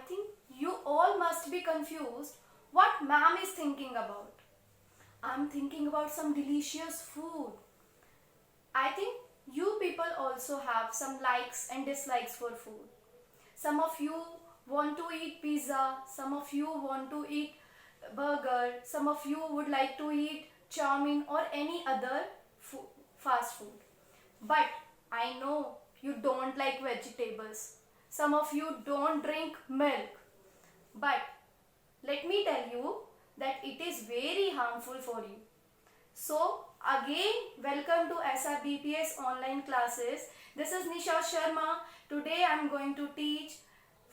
think you all must be confused what ma'am is thinking about. I'm thinking about some delicious food. I think you people also have some likes and dislikes for food. Some of you want to eat pizza, some of you want to eat burger, some of you would like to eat chow mein or any other fast food. But I know you don't like vegetables. Some of you don't drink milk. But let me tell you that it is very harmful for you. So again, welcome to SRBPS online classes. This is Nisha Sharma. Today I am going to teach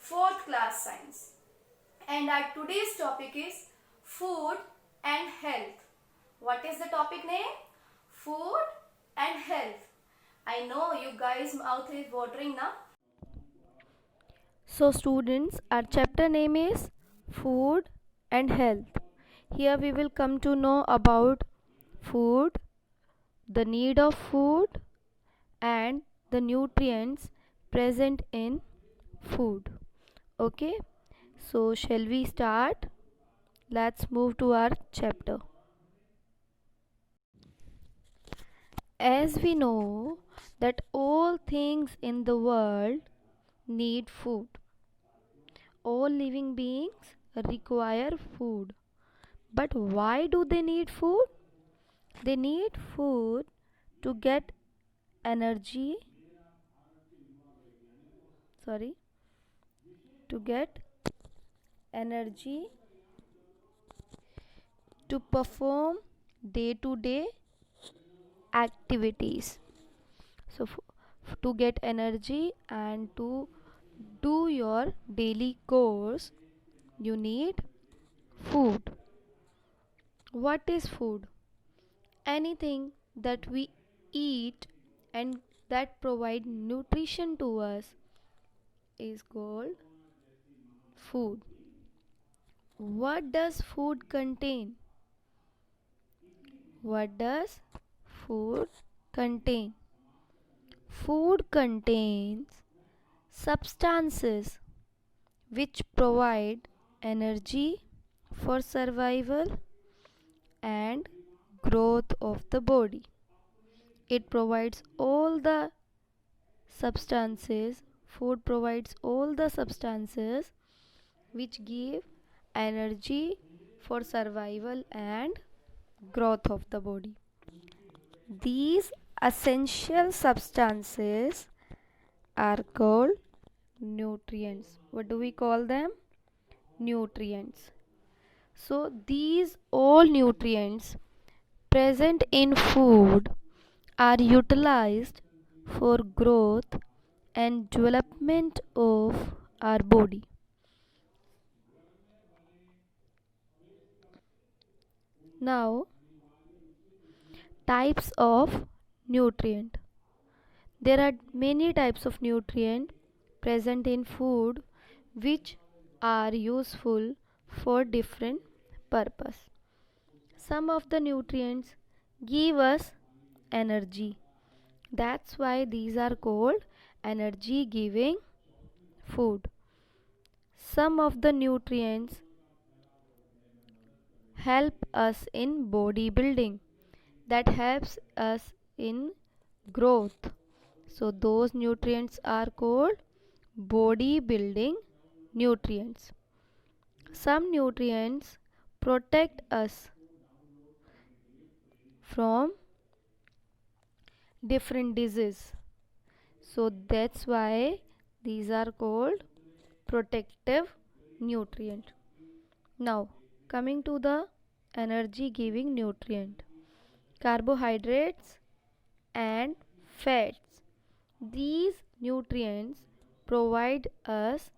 4th class science. And our today's topic is food and health. What is the topic name? Food and health. I know you guys' mouth is watering now. So students, our chapter name is Food and Health. Here we will come to know about food, the need of food and the nutrients present in food. Okay, so shall we start? Let's move to our chapter. As we know that all things in the world need food. All living beings require food. But why do they need food? They need food to get energy. Sorry, to get energy to perform day to day activities. So, to get energy and to do your daily chores, you need food. What is food? Anything that we eat and that provide nutrition to us is called food. What does food contain? What does food contain? Food contains substances which provide energy for survival and growth of the body. It provides all the substances, food provides all the substances which give energy for survival and growth of the body. These essential substances are called nutrients. What do we call them? Nutrients. So these all nutrients present in food are utilized for growth and development of our body. Now, types of nutrient. There are many types of nutrient present in food which are useful for different purpose. Some of the nutrients give us energy. That's why these are called energy giving food. Some of the nutrients help us in bodybuilding, that helps us in growth. So those nutrients are called body building nutrients. Some nutrients protect us from different diseases. So that's why these are called protective nutrient. Now coming to the energy giving nutrient, carbohydrates and fats. These nutrients provide us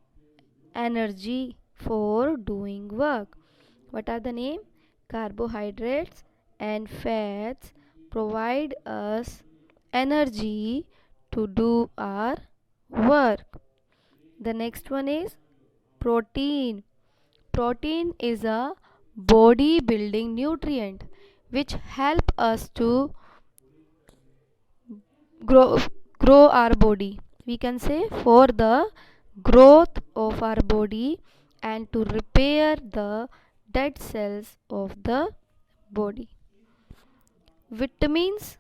energy for doing work. What are the name? Carbohydrates and fats provide us energy to do our work. The next one is protein. Protein is a body building nutrient which help us to grow our body. We can say for the growth of our body and to repair the dead cells of the body. Vitamins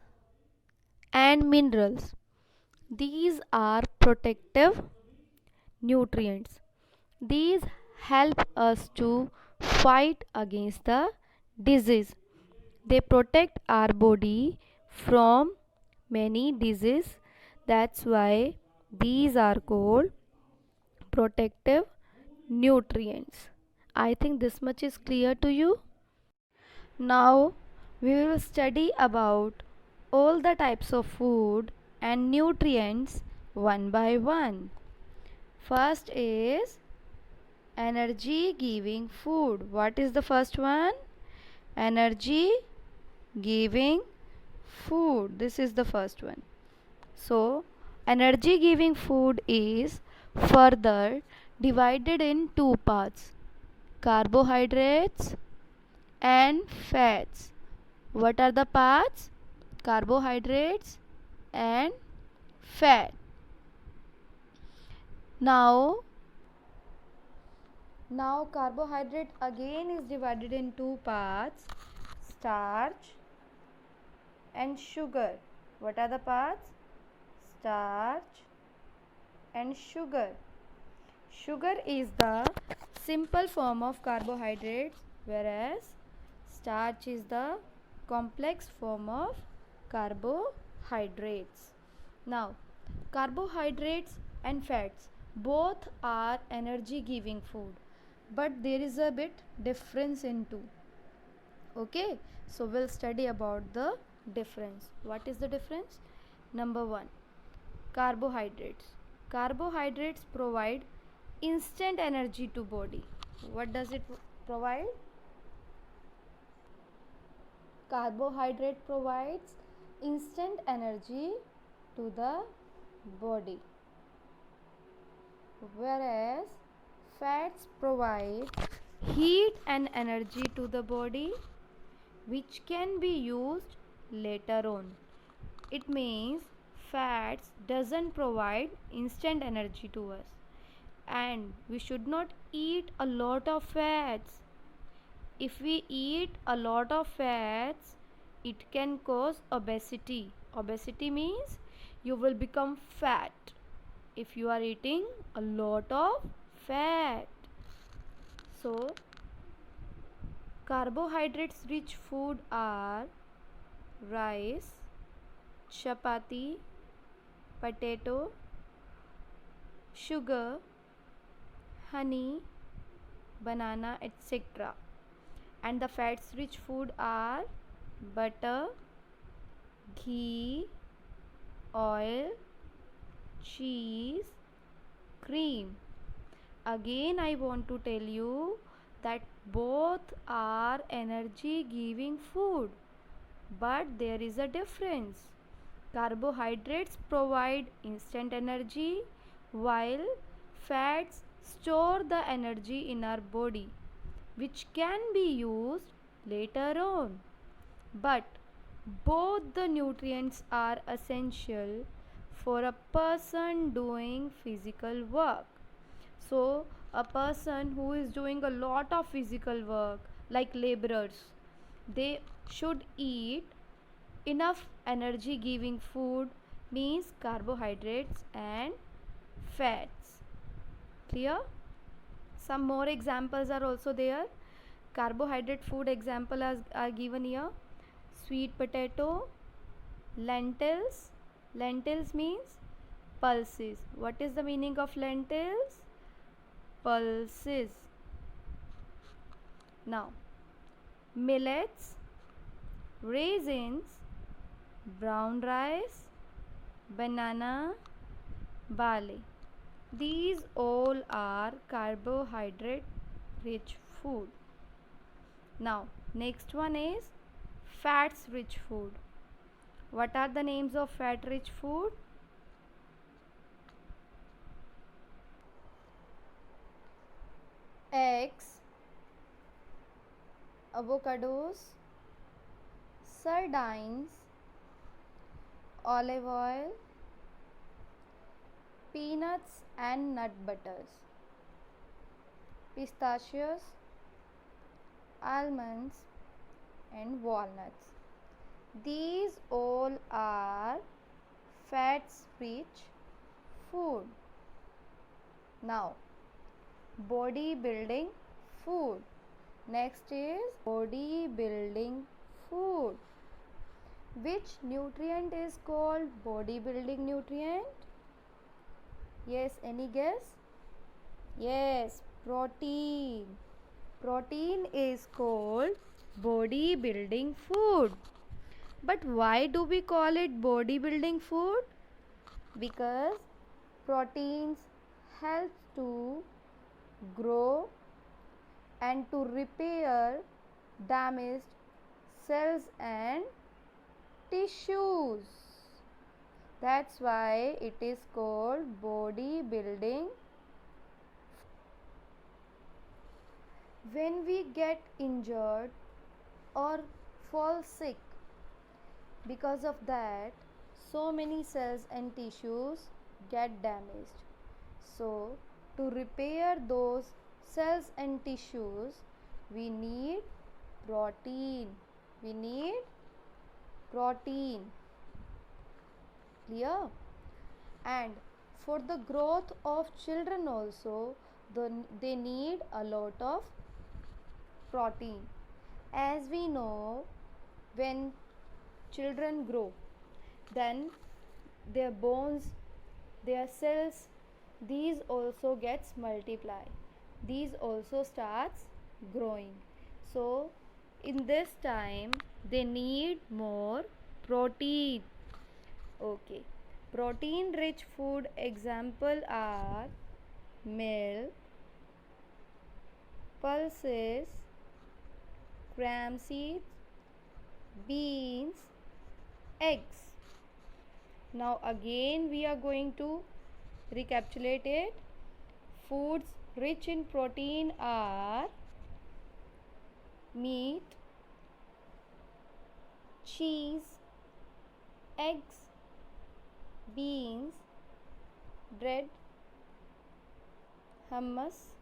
and minerals. These are protective nutrients. These help us to fight against the disease. They protect our body from many diseases. That's why these are called protective nutrients. I think this much is clear to you. Now we will study about all the types of food and nutrients one by one. First is energy giving food. What is the first one? Energy giving food. This is the first one. So, energy giving food is further divided in two parts: carbohydrates and fats. What are the parts? Carbohydrates and fat. Now, carbohydrate again is divided in two parts: starch and sugar. What are the parts? Starch and sugar. Sugar is the simple form of carbohydrates, whereas starch is the complex form of carbohydrates. Now, carbohydrates and fats both are energy giving food, but there is a bit difference in two. Okay, so we'll study about the difference. What is the difference? Number 1, carbohydrates. Carbohydrates provide instant energy to body. What does it provide? Carbohydrate provides instant energy to the body, whereas fats provide heat and energy to the body, which can be used later on. It means fats doesn't provide instant energy to us, and we should not eat a lot of fats. If we eat a lot of fats, it can cause obesity. Obesity means you will become fat if you are eating a lot of fat. So, carbohydrates rich food are rice, chapati, potato, sugar, honey, banana, etc. And the fats rich food are butter, ghee, oil, cheese, cream. Again, I want to tell you that both are energy giving food, but there is a difference. Carbohydrates provide instant energy, while fats store the energy in our body, which can be used later on. But both the nutrients are essential for a person doing physical work. So, a person who is doing a lot of physical work, like laborers, they should eat enough energy giving food, means carbohydrates and fats. Clear? Some more examples are also there. Carbohydrate food example are given here: sweet potato, lentils. Lentils means pulses. What is the meaning of lentils? Pulses. Now, millets, raisins, brown rice, banana, barley. These all are carbohydrate rich food. Now, next one is fats rich food. What are the names of fat rich food? Eggs, avocados, sardines, olive oil, peanuts and nut butters, pistachios, almonds, and walnuts. These all are fats rich food. Now, bodybuilding food. Next is bodybuilding food. Which nutrient is called bodybuilding nutrient? Yes, any guess? Yes, protein. Protein is called bodybuilding food. But why do we call it bodybuilding food? Because proteins help to grow and to repair damaged cells and tissues. That's why it is called bodybuilding. When we get injured or fall sick, because of that, so many cells and tissues get damaged. So, to repair those cells and tissues, we need protein. We need protein. Clear? And for the growth of children also, they need a lot of protein. As we know, when children grow, then their bones, their cells, these also gets multiply, these also starts growing. So in this time they need more protein. Okay, protein rich food example are milk, pulses, gram seeds, beans, eggs. Now again we are going to recapitulate it. Foods rich in protein are meat, cheese, eggs, beans, bread, hummus,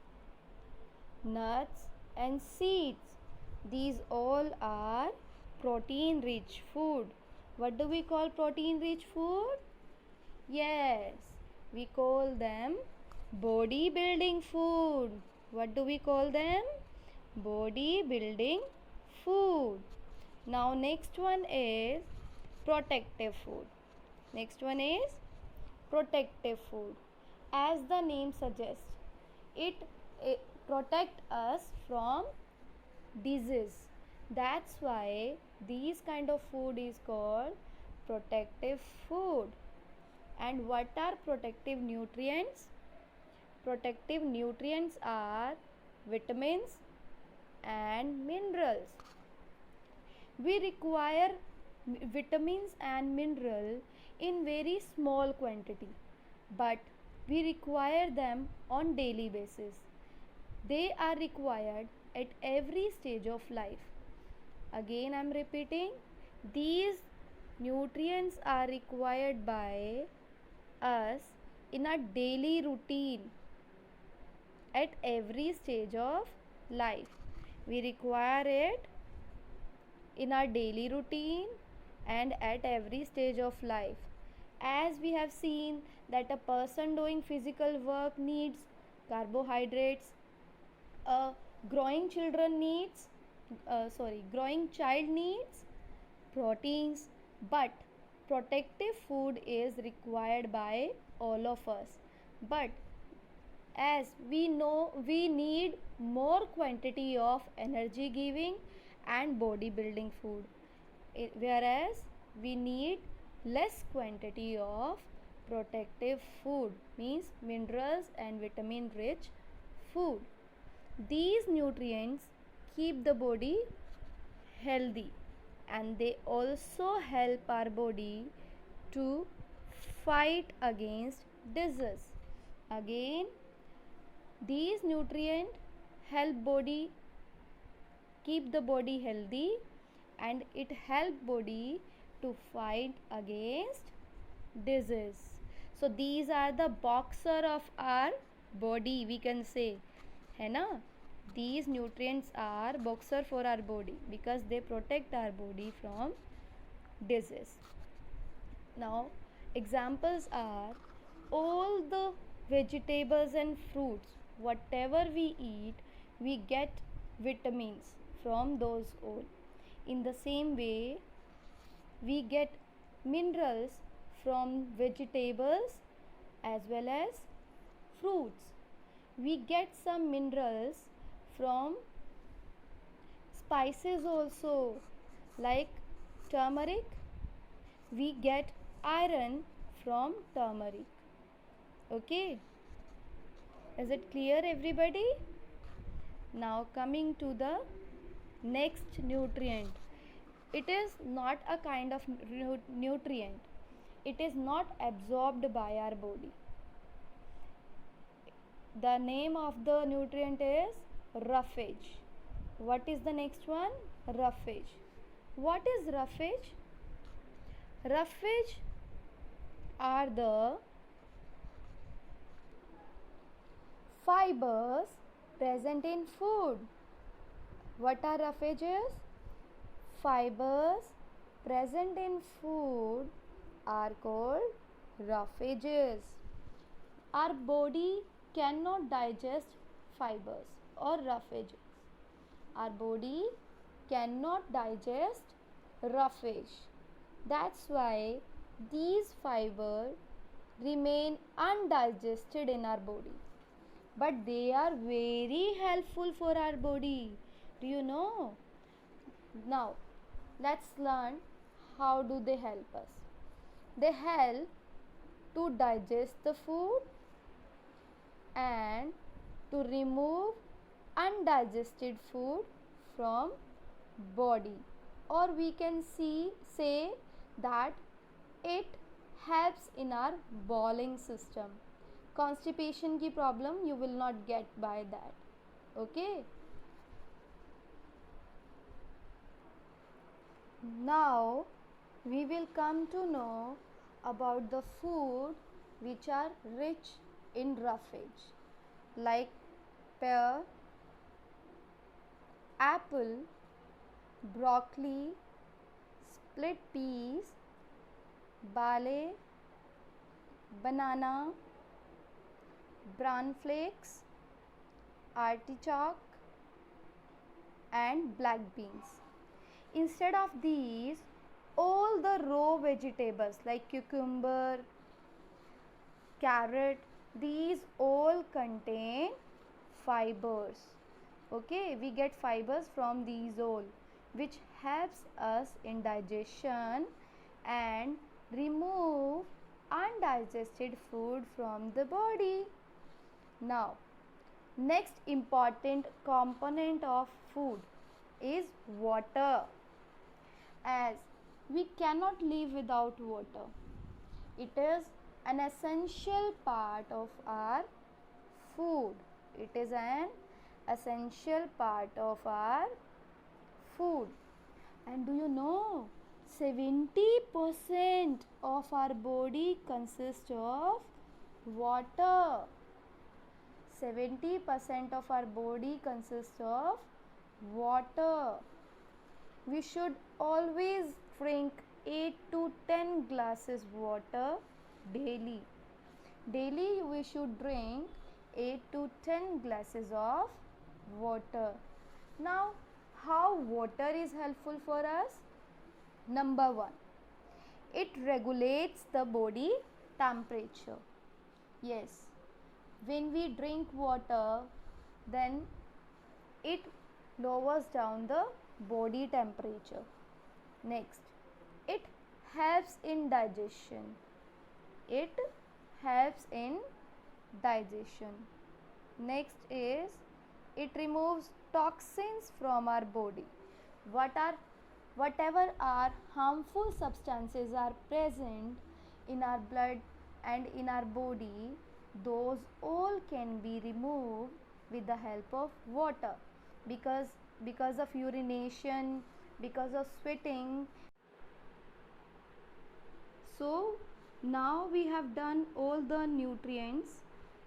nuts and seeds. These all are protein rich food. What do we call protein rich food? Yes, we call them bodybuilding food. What do we call them? Bodybuilding food. Now next one is protective food. Next one is protective food. As the name suggests, it protect us from disease. That's why these kind of food is called protective food. And what are protective nutrients? Protective nutrients are vitamins and minerals. We require vitamins and mineral in very small quantity, but we require them on daily basis. They are required at every stage of life. Again I am repeating, these nutrients are required by us in our daily routine at every stage of life. We require it in our daily routine and at every stage of life. As we have seen that a person doing physical work needs carbohydrates, a growing child needs proteins, but protective food is required by all of us. But as we know, we need more quantity of energy giving and bodybuilding food, whereas we need less quantity of protective food, means minerals and vitamin rich food. These nutrients keep the body healthy and they also help our body to fight against disease. Again, these nutrients help body keep the body healthy and it help body to fight against disease. So these are the boxer of our body, we can say, है ना. These nutrients are boxer for our body because they protect our body from disease. Now examples are all the vegetables and fruits. Whatever we eat, we get vitamins from those all. In the same way, we get minerals from vegetables as well as fruits. We get some minerals from spices also, like turmeric. We get iron from turmeric. Okay, is it clear, everybody? Now coming to the next nutrient. It is not a kind of nutrient. It is not absorbed by our body. The name of the nutrient is roughage. What is the next one? Roughage. What is roughage? Roughage are the fibers present in food. What are roughages? Fibers present in food are called roughages. Our body cannot digest fibers or roughages. Our body cannot digest roughage. That's why these fibers remain undigested in our body. But they are very helpful for our body. Do you know? Now, let's learn how do they help us. They help to digest the food and to remove undigested food from body, or we can say that it helps in our bowel system. Constipation ki problem you will not get by that. Okay, now we will come to know about the food which are rich in roughage, like pear, apple, broccoli, split peas, barley, banana, bran flakes, artichoke and black beans. Instead of these, all the raw vegetables like cucumber, carrot, these all contain fibers. Okay, we get fibers from these all, which helps us in digestion and remove undigested food from the body. Now, next important component of food is water. As we cannot live without water, it is an essential part of our food. It is an essential part of our food. And do you know, 70% of our body consists of water. 70% of our body consists of water. We should always drink 8 to 10 glasses water daily. Daily we should drink 8 to 10 glasses of water. Now, how water is helpful for us? Number 1, it regulates the body temperature. Yes, when we drink water, then it lowers down the body temperature. Next, it helps in digestion. It helps in digestion. Next is, it removes toxins from our body. Whatever are harmful substances are present in our blood and in our body, those all can be removed with the help of water, because of urination, because of sweating. So Now we have done all the nutrients.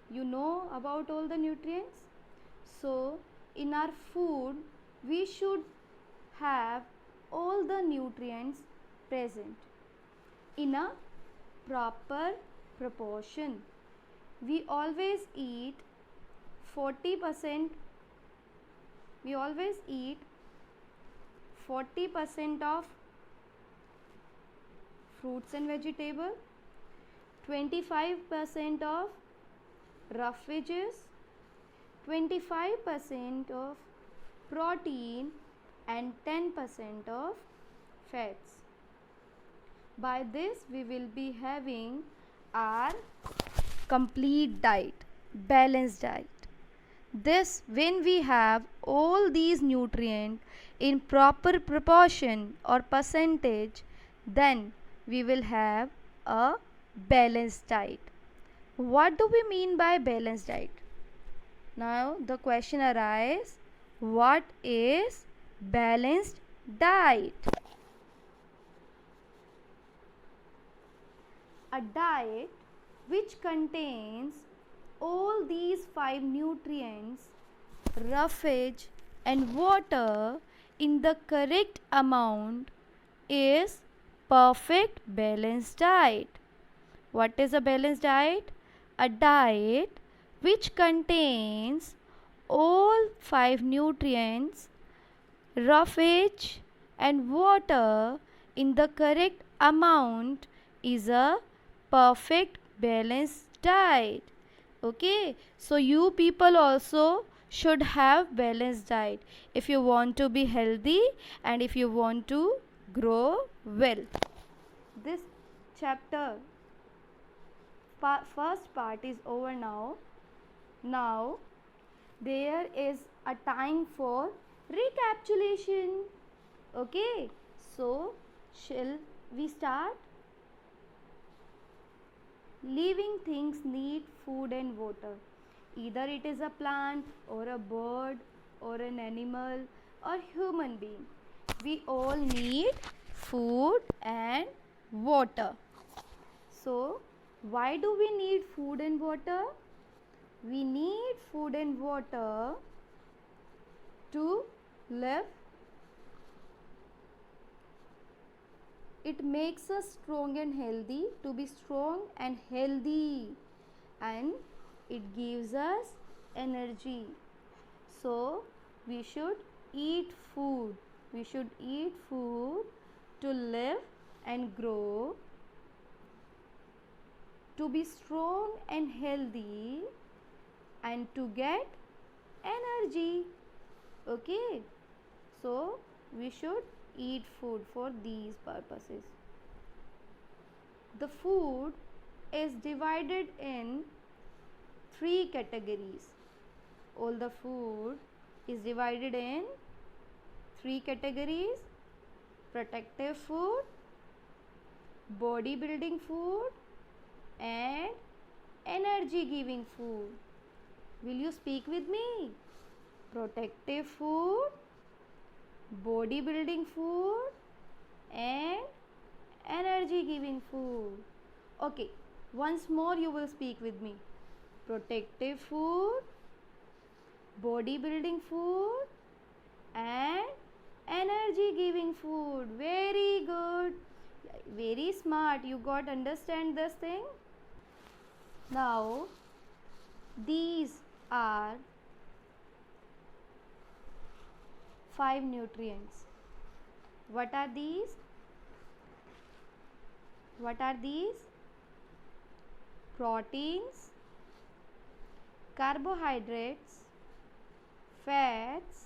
You know about all the nutrients. So in our food we should have all the nutrients present in a proper proportion. We always eat 40%, we always eat 40% of fruits and vegetables, 25% of rough veggies, 25% of protein and 10% of fats. By this we will be having our complete diet, balanced diet. This, when we have all these nutrients in proper proportion or percentage, then we will have a balanced diet. What do we mean by balanced diet? Now the question arises, what is balanced diet? A diet which contains all these 5 nutrients, roughage and water in the correct amount is perfect balanced diet. What is a balanced diet? A diet which contains all 5 nutrients, roughage and water in the correct amount is a perfect balanced diet. Okay, so you people also should have balanced diet if you want to be healthy and if you want to grow well. This chapter first part is over now. Now there is a time for recapitulation. Okay, so shall we start? Living things need food and water. Either it is a plant or a bird or an animal or human being. We all need food and water. So, why do we need food and water? We need food and water to live. It makes us strong and healthy, to be strong and healthy, and it gives us energy. So we should eat food. We should eat food to live and grow, to be strong and healthy, and to get energy. Okay, so we should eat food for these purposes. The food is divided in 3 categories. All the food is divided in 3 categories: protective food, body building food, and energy giving food. Will you speak with me? Protective food, body building food, and energy giving food. Okay, once more you will speak with me. Protective food, body building food, and energy giving food. Very good, very smart. You got understand this thing? Now these are 5 nutrients. What are these? What are these? Proteins, carbohydrates, fats,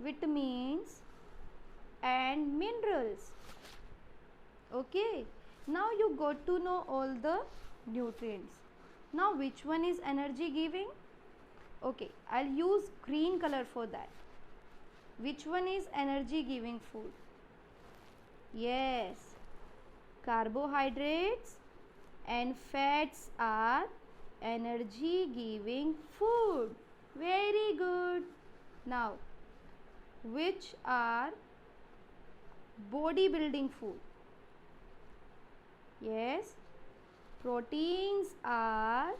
vitamins, and minerals. Okay, now you got to know all the nutrients. Now which one is energy giving? Okay, I'll use green color for that. Which one is energy giving food? Yes, carbohydrates and fats are energy giving food. Very good. Now, which are body building food? Yes, proteins are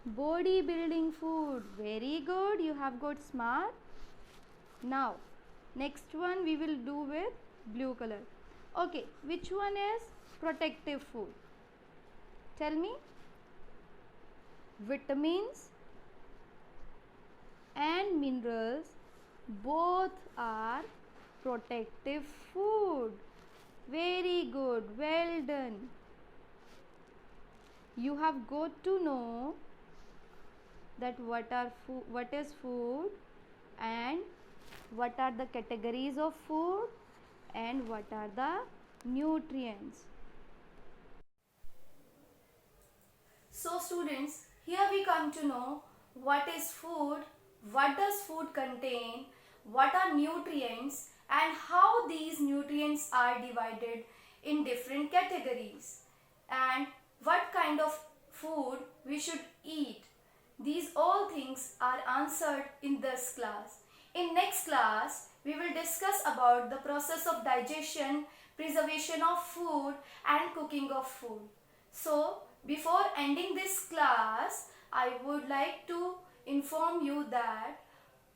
body building food. Very good, you have got smart. Now, next one we will do with blue color. Okay, which one is protective food? Tell me. Vitamins and minerals both are protective food. Very good, well done. You have got to know that what is food and what are the categories of food and what are the nutrients. So students, here we come to know what is food, what does food contain, what are nutrients and how these nutrients are divided in different categories and what kind of food we should eat. These all things are answered in this class. In next class, we will discuss about the process of digestion, preservation of food and cooking of food. So, before ending this class, I would like to inform you that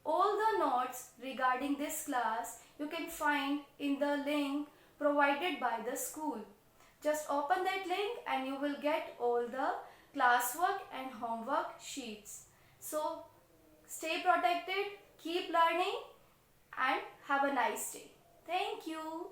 all the notes regarding this class you can find in the link provided by the school. Just open that link and you will get all the classwork and homework sheets. So, stay protected, keep learning and have a nice day. Thank you.